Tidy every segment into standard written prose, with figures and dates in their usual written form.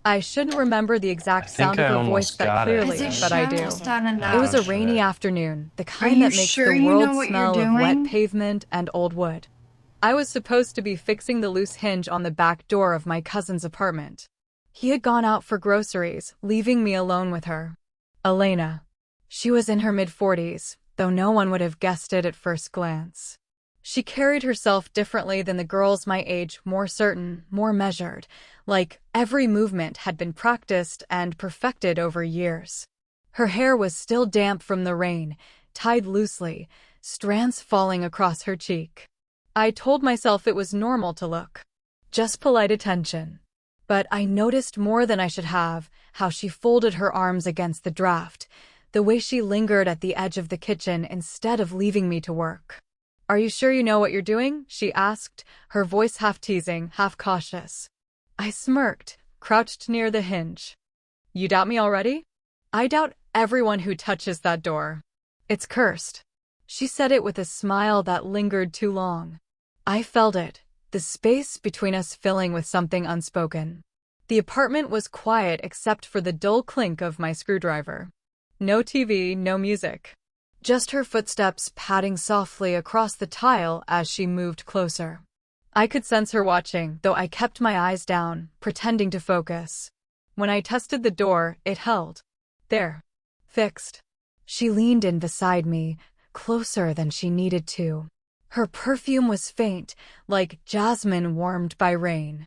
I shouldn't remember the I exact think sound of I her voice almost that got it, clearly, Is it but but I shut? do. Is that It was enough? a oh rainy shit. afternoon, the Are kind you that makes sure the you world know what you're smell of wet doing? pavement and old wood. I was supposed to be fixing the loose hinge on the back door of my cousin's apartment. He had gone out for groceries, leaving me alone with her. Elena. She was in her mid-40s, though no one would have guessed it at first glance. She carried herself differently than the girls my age, more certain, more measured, like every movement had been practiced and perfected over years. Her hair was still damp from the rain, tied loosely, strands falling across her cheek. I told myself it was normal to look. Just polite attention. But I noticed more than I should have, how she folded her arms against the draft, the way she lingered at the edge of the kitchen instead of leaving me to work. Are you sure you know what you're doing? She asked, her voice half teasing, half cautious. I smirked, crouched near the hinge. You doubt me already? I doubt everyone who touches that door. It's cursed. She said it with a smile that lingered too long. I felt it, the space between us filling with something unspoken. The apartment was quiet except for the dull clink of my screwdriver. No TV, no music. Just her footsteps padding softly across the tile as she moved closer. I could sense her watching, though I kept my eyes down, pretending to focus. When I tested the door, it held. There. Fixed. She leaned in beside me, closer than she needed to. Her perfume was faint, like jasmine warmed by rain.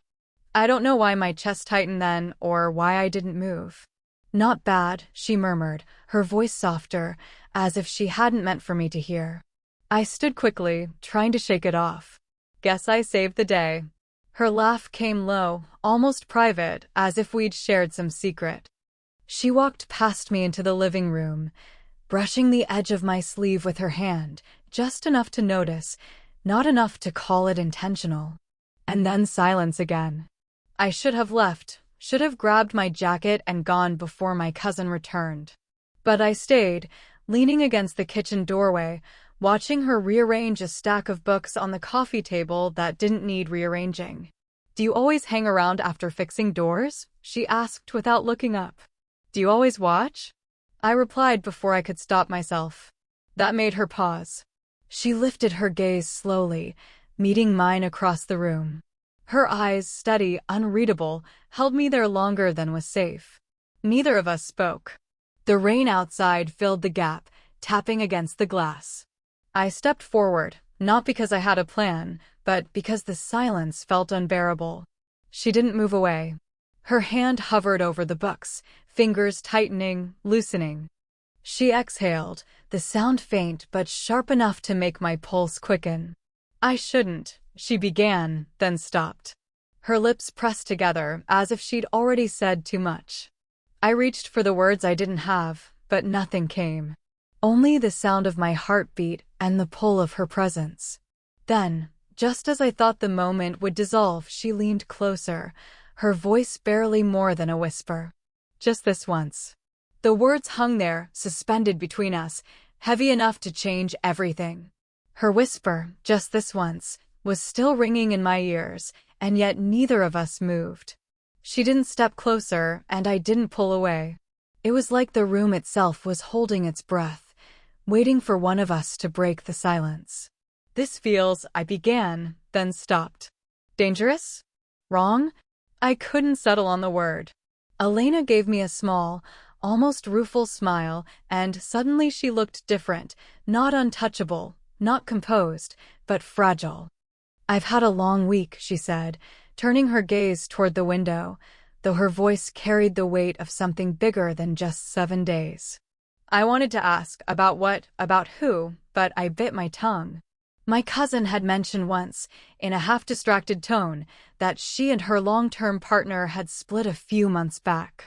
I don't know why my chest tightened then, or why I didn't move. Not bad, she murmured, her voice softer, as if she hadn't meant for me to hear. I stood quickly, trying to shake it off. Guess I saved the day. Her laugh came low, almost private, as if we'd shared some secret. She walked past me into the living room, brushing the edge of my sleeve with her hand, just enough to notice, not enough to call it intentional. And then silence again. I should have left, should have grabbed my jacket and gone before my cousin returned. But I stayed, leaning against the kitchen doorway, watching her rearrange a stack of books on the coffee table that didn't need rearranging. Do you always hang around after fixing doors? She asked without looking up. Do you always watch? I replied before I could stop myself. That made her pause. She lifted her gaze slowly, meeting mine across the room. Her eyes, steady, unreadable, held me there longer than was safe. Neither of us spoke. The rain outside filled the gap, tapping against the glass. I stepped forward, not because I had a plan, but because the silence felt unbearable. She didn't move away. Her hand hovered over the books, fingers tightening, loosening. She exhaled, the sound faint but sharp enough to make my pulse quicken. I shouldn't, she began, then stopped. Her lips pressed together, as if she'd already said too much. I reached for the words I didn't have, but nothing came. Only the sound of my heartbeat and the pull of her presence. Then, just as I thought the moment would dissolve, she leaned closer, her voice barely more than a whisper. Just this once. The words hung there, suspended between us, heavy enough to change everything. Her whisper, just this once, was still ringing in my ears, and yet neither of us moved. She didn't step closer, and I didn't pull away. It was like the room itself was holding its breath, waiting for one of us to break the silence. This feels, I began, then stopped. Dangerous? Wrong? I couldn't settle on the word. Elena gave me a small, almost rueful smile, and suddenly she looked different, not untouchable, not composed, but fragile. I've had a long week, she said, turning her gaze toward the window, though her voice carried the weight of something bigger than just 7 days. I wanted to ask about what, about who, but I bit my tongue. My cousin had mentioned once, in a half-distracted tone, that she and her long-term partner had split a few months back.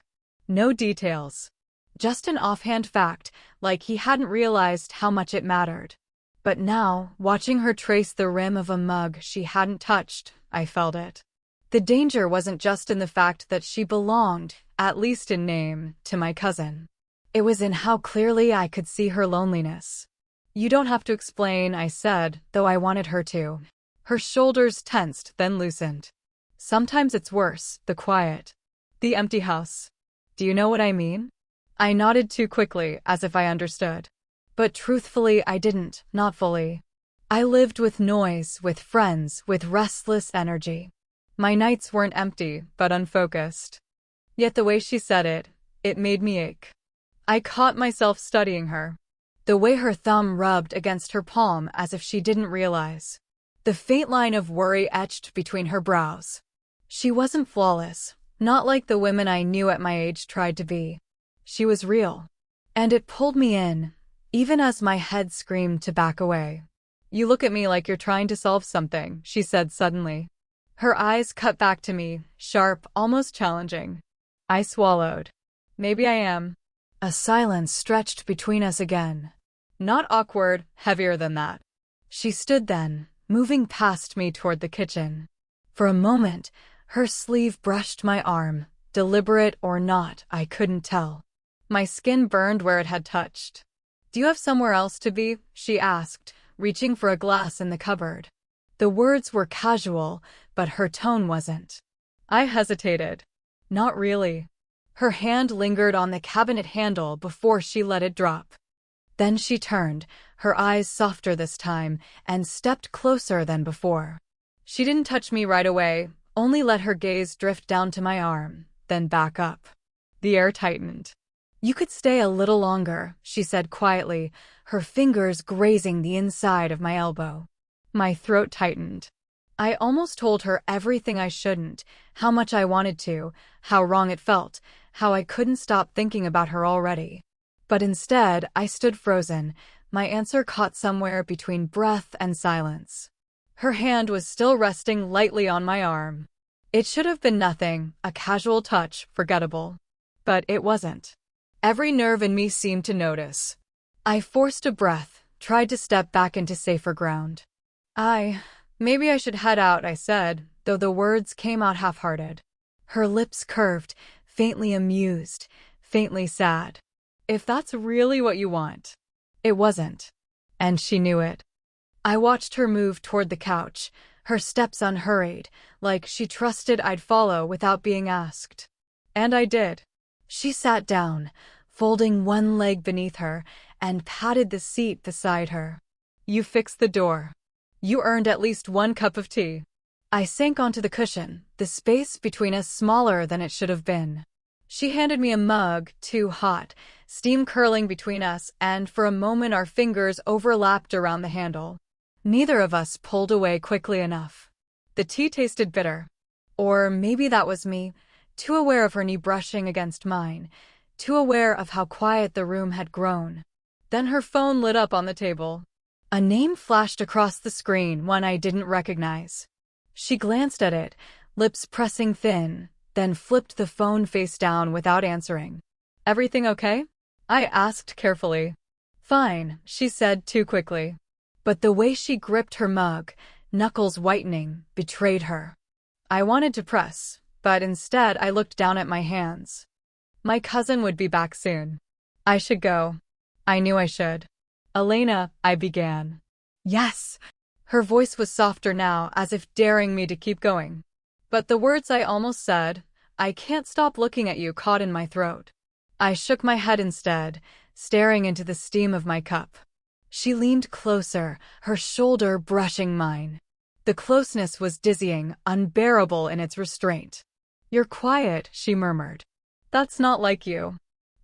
No details. Just an offhand fact, like he hadn't realized how much it mattered. But now, watching her trace the rim of a mug she hadn't touched, I felt it. The danger wasn't just in the fact that she belonged, at least in name, to my cousin. It was in how clearly I could see her loneliness. You don't have to explain, I said, though I wanted her to. Her shoulders tensed, then loosened. Sometimes it's worse, the quiet. The empty house. Do you know what I mean? I nodded too quickly, as if I understood. But truthfully, I didn't, not fully. I lived with noise, with friends, with restless energy. My nights weren't empty, but unfocused. Yet the way she said it, it made me ache. I caught myself studying her. The way her thumb rubbed against her palm as if she didn't realize. The faint line of worry etched between her brows. She wasn't flawless, not like the women I knew at my age tried to be. She was real. And it pulled me in, even as my head screamed to back away. You look at me like you're trying to solve something, she said suddenly. Her eyes cut back to me, sharp, almost challenging. I swallowed. Maybe I am. A silence stretched between us again. Not awkward, heavier than that. She stood then, moving past me toward the kitchen. For a moment, her sleeve brushed my arm, deliberate or not, I couldn't tell. My skin burned where it had touched. Do you have somewhere else to be? She asked, reaching for a glass in the cupboard. The words were casual, but her tone wasn't. I hesitated. Not really. Her hand lingered on the cabinet handle before she let it drop. Then she turned, her eyes softer this time, and stepped closer than before. She didn't touch me right away, only let her gaze drift down to my arm, then back up. The air tightened. You could stay a little longer, she said quietly, her fingers grazing the inside of my elbow. My throat tightened. I almost told her everything I shouldn't, how much I wanted to, how wrong it felt, how I couldn't stop thinking about her already. But instead, I stood frozen, my answer caught somewhere between breath and silence. Her hand was still resting lightly on my arm. It should have been nothing, a casual touch, forgettable. But it wasn't. Every nerve in me seemed to notice. I forced a breath, tried to step back into safer ground. Maybe I should head out, I said, though the words came out half-hearted. Her lips curved, faintly amused, faintly sad. If that's really what you want. It wasn't. And she knew it. I watched her move toward the couch, her steps unhurried, like she trusted I'd follow without being asked. And I did. She sat down, folding one leg beneath her, and patted the seat beside her. You fixed the door. You earned at least one cup of tea. I sank onto the cushion, the space between us smaller than it should have been. She handed me a mug, too hot, steam curling between us, and for a moment our fingers overlapped around the handle. Neither of us pulled away quickly enough. The tea tasted bitter. Or maybe that was me, too aware of her knee brushing against mine, too aware of how quiet the room had grown. Then her phone lit up on the table. A name flashed across the screen, one I didn't recognize. She glanced at it, lips pressing thin, then flipped the phone face down without answering. Everything okay? I asked carefully. Fine, she said too quickly. But the way she gripped her mug, knuckles whitening, betrayed her. I wanted to press, but instead I looked down at my hands. My cousin would be back soon. I should go. I knew I should. Elena, I began. Yes. Her voice was softer now, as if daring me to keep going. But the words I almost said, I can't stop looking at you, caught in my throat. I shook my head instead, staring into the steam of my cup. She leaned closer, her shoulder brushing mine. The closeness was dizzying, unbearable in its restraint. You're quiet, she murmured. That's not like you.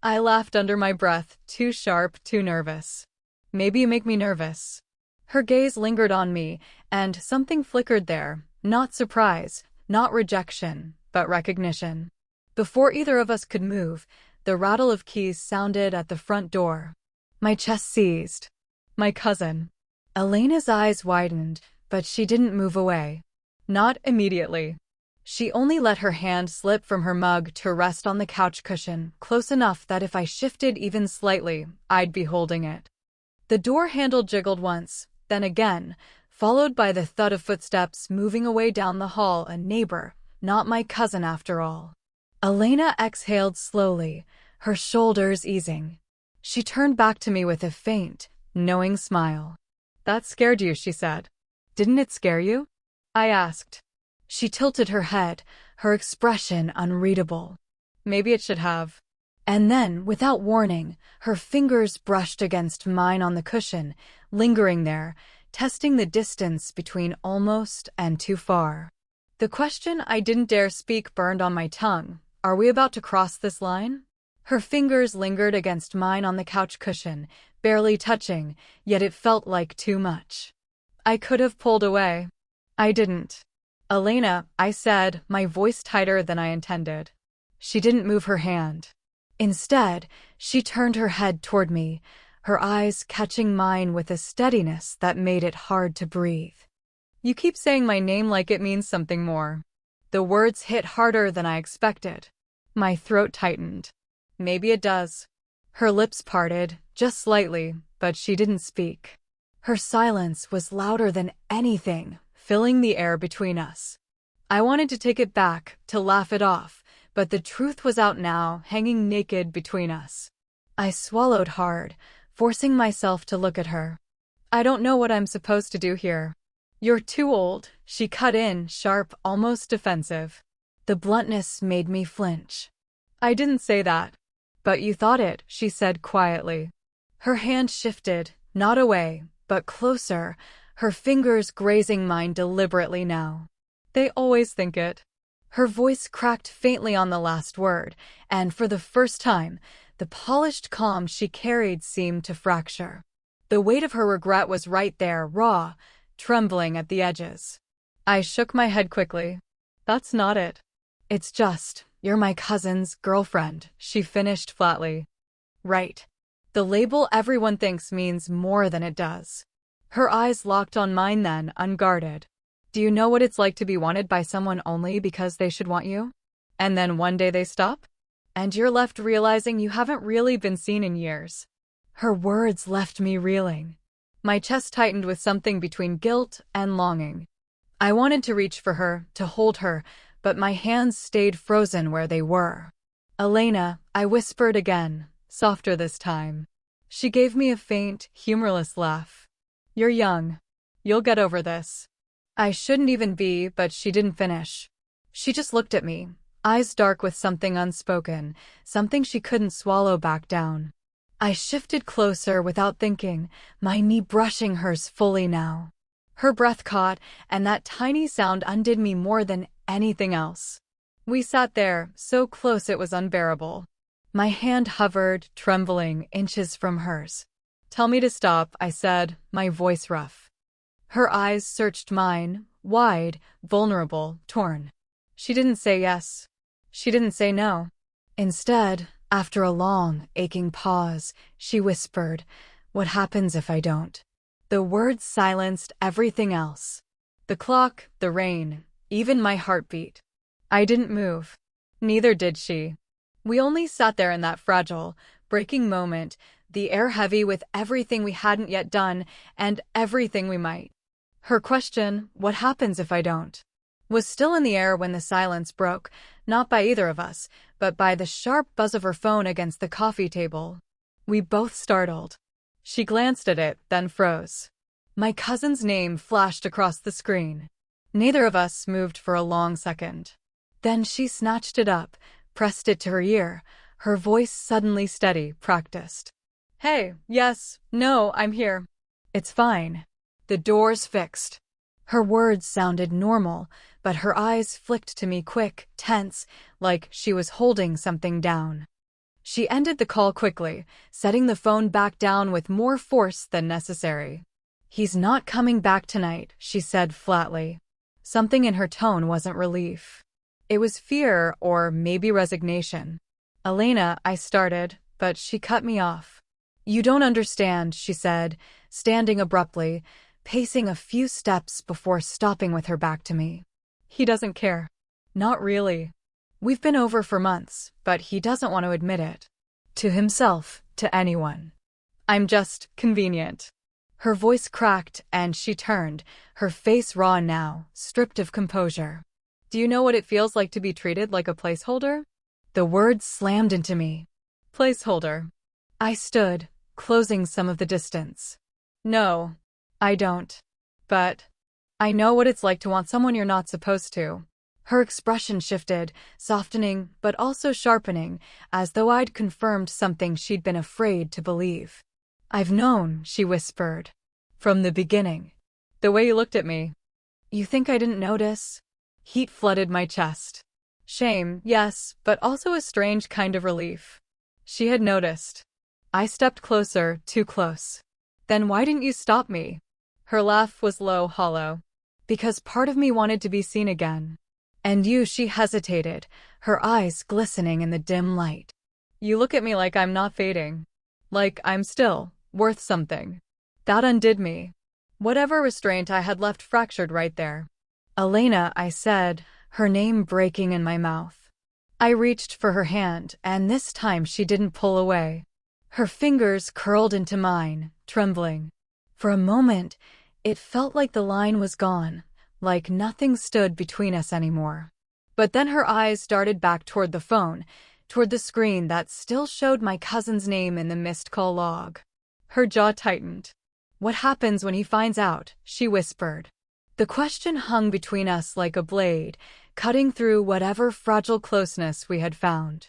I laughed under my breath, too sharp, too nervous. Maybe you make me nervous. Her gaze lingered on me, and something flickered there, not surprise, not rejection, but recognition. Before either of us could move, the rattle of keys sounded at the front door. My chest seized. My cousin. Elena's eyes widened, but she didn't move away. Not immediately. She only let her hand slip from her mug to rest on the couch cushion, close enough that if I shifted even slightly, I'd be holding it. The door handle jiggled once, then again, followed by the thud of footsteps moving away down the hall, a neighbor, not my cousin after all. Elena exhaled slowly, her shoulders easing. She turned back to me with a faint, knowing smile. That scared you, she said. Didn't it scare you? I asked. She tilted her head, her expression unreadable. Maybe it should have. And then, without warning, her fingers brushed against mine on the cushion, lingering there, testing the distance between almost and too far. The question I didn't dare speak burned on my tongue. Are we about to cross this line? Her fingers lingered against mine on the couch cushion, barely touching, yet it felt like too much. I could have pulled away. I didn't. Elena, I said, my voice tighter than I intended. She didn't move her hand. Instead, she turned her head toward me, her eyes catching mine with a steadiness that made it hard to breathe. You keep saying my name like it means something more. The words hit harder than I expected. My throat tightened. Maybe it does. Her lips parted, just slightly, but she didn't speak. Her silence was louder than anything, filling the air between us. I wanted to take it back, to laugh it off, but the truth was out now, hanging naked between us. I swallowed hard, forcing myself to look at her. I don't know what I'm supposed to do here. You're too old, she cut in, sharp, almost defensive. The bluntness made me flinch. I didn't say that. But you thought it, she said quietly. Her hand shifted, not away, but closer, her fingers grazing mine deliberately now. They always think it. Her voice cracked faintly on the last word, and for the first time, the polished calm she carried seemed to fracture. The weight of her regret was right there, raw, trembling at the edges. I shook my head quickly. That's not it. It's just, you're my cousin's girlfriend, she finished flatly. Right. The label everyone thinks means more than it does. Her eyes locked on mine then, unguarded. Do you know what it's like to be wanted by someone only because they should want you? And then one day they stop? And you're left realizing you haven't really been seen in years. Her words left me reeling. My chest tightened with something between guilt and longing. I wanted to reach for her, to hold her, but my hands stayed frozen where they were. Elena, I whispered again, softer this time. She gave me a faint, humorless laugh. You're young. You'll get over this. I shouldn't even be, but she didn't finish. She just looked at me, eyes dark with something unspoken, something she couldn't swallow back down. I shifted closer without thinking, my knee brushing hers fully now. Her breath caught, and that tiny sound undid me more than anything else. We sat there, so close it was unbearable. My hand hovered, trembling, inches from hers. Tell me to stop, I said, my voice rough. Her eyes searched mine, wide, vulnerable, torn. She didn't say yes. She didn't say no. Instead, after a long, aching pause, she whispered, "What happens if I don't?" The words silenced everything else. The clock, the rain, even my heartbeat. I didn't move. Neither did she. We only sat there in that fragile, breaking moment, the air heavy with everything we hadn't yet done and everything we might. Her question, "What happens if I don't?" was still in the air when the silence broke, not by either of us, but by the sharp buzz of her phone against the coffee table. We both startled. She glanced at it, then froze. My cousin's name flashed across the screen. Neither of us moved for a long second. Then she snatched it up, pressed it to her ear, her voice suddenly steady, practiced. "Hey, yes, no, I'm here. It's fine. The door's fixed." Her words sounded normal, but her eyes flicked to me quick, tense, like she was holding something down. She ended the call quickly, setting the phone back down with more force than necessary. "He's not coming back tonight," she said flatly. Something in her tone wasn't relief. It was fear or maybe resignation. "Elena," I started, but she cut me off. "You don't understand," she said, standing abruptly, pacing a few steps before stopping with her back to me. "He doesn't care. Not really. We've been over for months, but he doesn't want to admit it. To himself, to anyone. I'm just convenient." Her voice cracked and she turned, her face raw now, stripped of composure. "Do you know what it feels like to be treated like a placeholder?" The words slammed into me. Placeholder. I stood, closing some of the distance. "No, I don't. But I know what it's like to want someone you're not supposed to. Her expression shifted, softening but also sharpening, as though I'd confirmed something she'd been afraid to believe. "I've known," she whispered. "From the beginning. The way you looked at me. You think I didn't notice?" Heat flooded my chest. Shame, yes, but also a strange kind of relief. She had noticed. I stepped closer, too close. "Then why didn't you stop me?" Her laugh was low, hollow. "Because part of me wanted to be seen again." "And you," she hesitated, her eyes glistening in the dim light. "You look at me like I'm not fading. Like I'm still worth something." That undid me. Whatever restraint I had left fractured right there. "Elena," I said, her name breaking in my mouth. I reached for her hand, and this time she didn't pull away. Her fingers curled into mine, trembling. For a moment, it felt like the line was gone, like nothing stood between us anymore. But then her eyes darted back toward the phone, toward the screen that still showed my cousin's name in the missed call log. Her jaw tightened. "What happens when he finds out?" she whispered. The question hung between us like a blade, cutting through whatever fragile closeness we had found.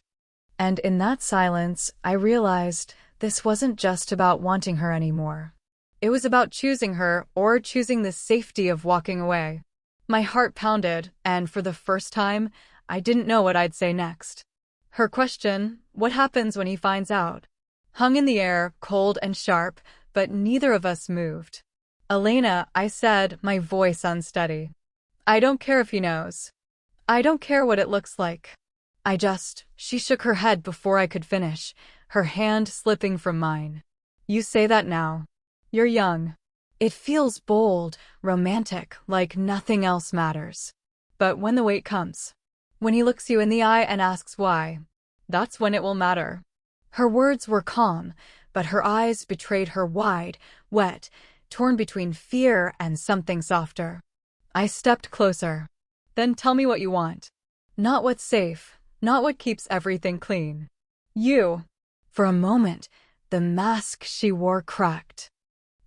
And in that silence, I realized this wasn't just about wanting her anymore. It was about choosing her, or choosing the safety of walking away. My heart pounded, and for the first time, I didn't know what I'd say next. Her question, "What happens when he finds out?" hung in the air, cold and sharp, but neither of us moved. "Elena," I said, my voice unsteady. "I don't care if he knows. I don't care what it looks like. She shook her head before I could finish, her hand slipping from mine. "You say that now. You're young. It feels bold, romantic, like nothing else matters. But when the wait comes, when he looks you in the eye and asks why, that's when it will matter." Her words were calm, but her eyes betrayed her wide, wet, torn between fear and something softer. I stepped closer. "Then tell me what you want. Not what's safe, not what keeps everything clean. You." For a moment, the mask she wore cracked.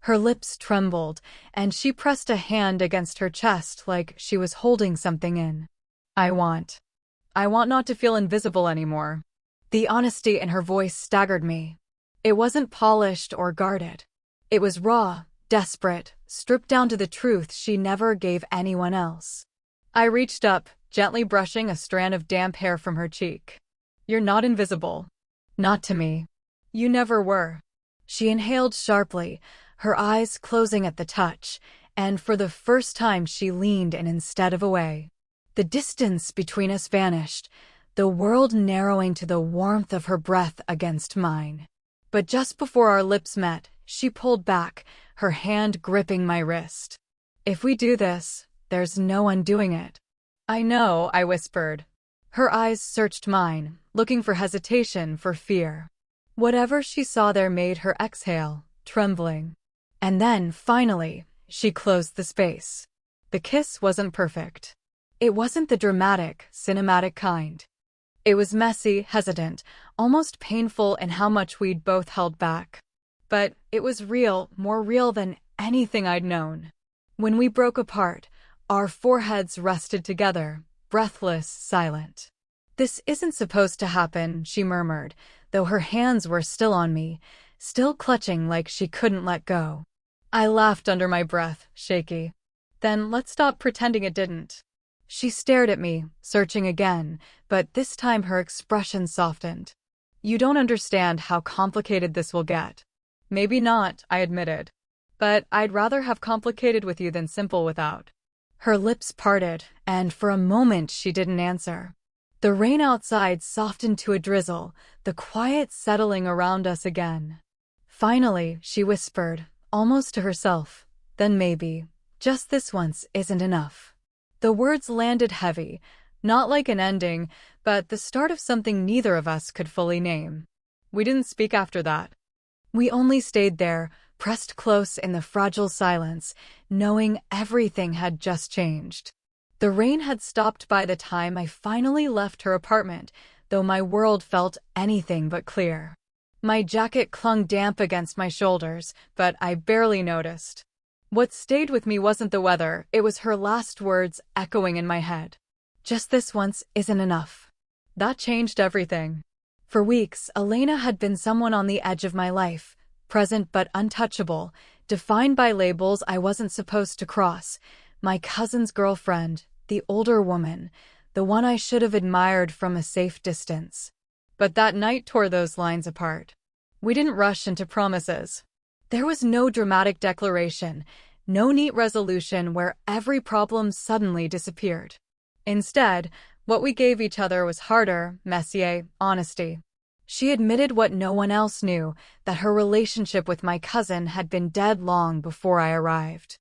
Her lips trembled, and she pressed a hand against her chest like she was holding something in. I want not to feel invisible anymore." The honesty in her voice staggered me. It wasn't polished or guarded. It was raw, desperate, stripped down to the truth she never gave anyone else. I reached up, gently brushing a strand of damp hair from her cheek. "You're not invisible. Not to me. You never were." She inhaled sharply, her eyes closing at the touch, and for the first time she leaned in instead of away. The distance between us vanished, the world narrowing to the warmth of her breath against mine. But just before our lips met, she pulled back, her hand gripping my wrist. "If we do this, there's no undoing it." "I know," I whispered. Her eyes searched mine, looking for hesitation, for fear. Whatever she saw there made her exhale, trembling. And then, finally, she closed the space. The kiss wasn't perfect. It wasn't the dramatic, cinematic kind. It was messy, hesitant, almost painful in how much we'd both held back. But it was real, more real than anything I'd known. When we broke apart, our foreheads rested together, breathless, silent. "This isn't supposed to happen," she murmured, though her hands were still on me, still clutching like she couldn't let go. I laughed under my breath, shaky. "Then let's stop pretending it didn't." She stared at me, searching again, but this time her expression softened. "You don't understand how complicated this will get." "Maybe not," I admitted. "But I'd rather have complicated with you than simple without." Her lips parted, and for a moment she didn't answer. The rain outside softened to a drizzle, the quiet settling around us again. Finally, she whispered, almost to herself, "Then maybe, just this once isn't enough." The words landed heavy, not like an ending, but the start of something neither of us could fully name. We didn't speak after that. We only stayed there, pressed close in the fragile silence, knowing everything had just changed. The rain had stopped by the time I finally left her apartment, though my world felt anything but clear. My jacket clung damp against my shoulders, but I barely noticed. What stayed with me wasn't the weather, it was her last words echoing in my head. Just this once isn't enough. That changed everything. For weeks, Elena had been someone on the edge of my life, present but untouchable, defined by labels I wasn't supposed to cross. My cousin's girlfriend, the older woman, the one I should have admired from a safe distance. But that night tore those lines apart. We didn't rush into promises. There was no dramatic declaration, no neat resolution where every problem suddenly disappeared. Instead, what we gave each other was harder, messier, honesty. She admitted what no one else knew, that her relationship with my cousin had been dead long before I arrived.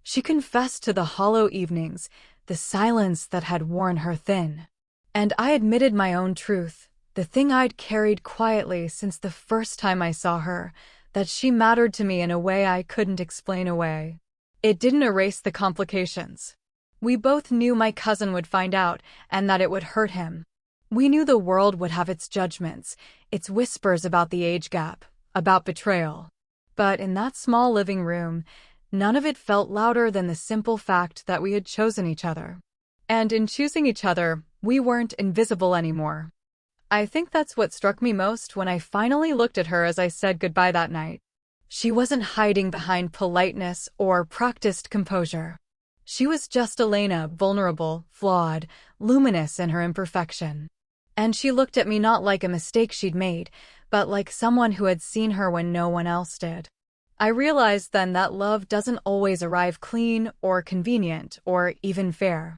She confessed to the hollow evenings, the silence that had worn her thin. And I admitted my own truth, the thing I'd carried quietly since the first time I saw her, that she mattered to me in a way I couldn't explain away. It didn't erase the complications. We both knew my cousin would find out, and that it would hurt him. We knew the world would have its judgments, its whispers about the age gap, about betrayal. But in that small living room, none of it felt louder than the simple fact that we had chosen each other. And in choosing each other, we weren't invisible anymore. I think that's what struck me most when I finally looked at her as I said goodbye that night. She wasn't hiding behind politeness or practiced composure. She was just Elena, vulnerable, flawed, luminous in her imperfection. And she looked at me not like a mistake she'd made, but like someone who had seen her when no one else did. I realized then that love doesn't always arrive clean or convenient or even fair.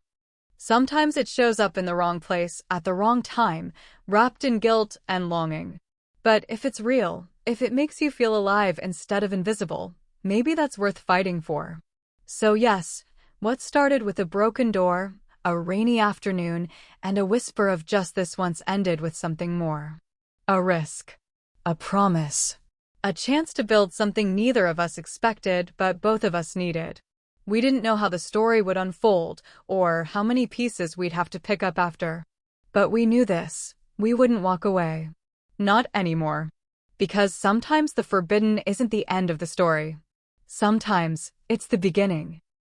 Sometimes it shows up in the wrong place at the wrong time, wrapped in guilt and longing. But if it's real, if it makes you feel alive instead of invisible, maybe that's worth fighting for. So yes, what started with a broken door, a rainy afternoon, and a whisper of just this once ended with something more. A risk. A promise. A chance to build something neither of us expected, but both of us needed. We didn't know how the story would unfold, or how many pieces we'd have to pick up after. But we knew this. We wouldn't walk away. Not anymore. Because sometimes the forbidden isn't the end of the story. Sometimes, it's the beginning.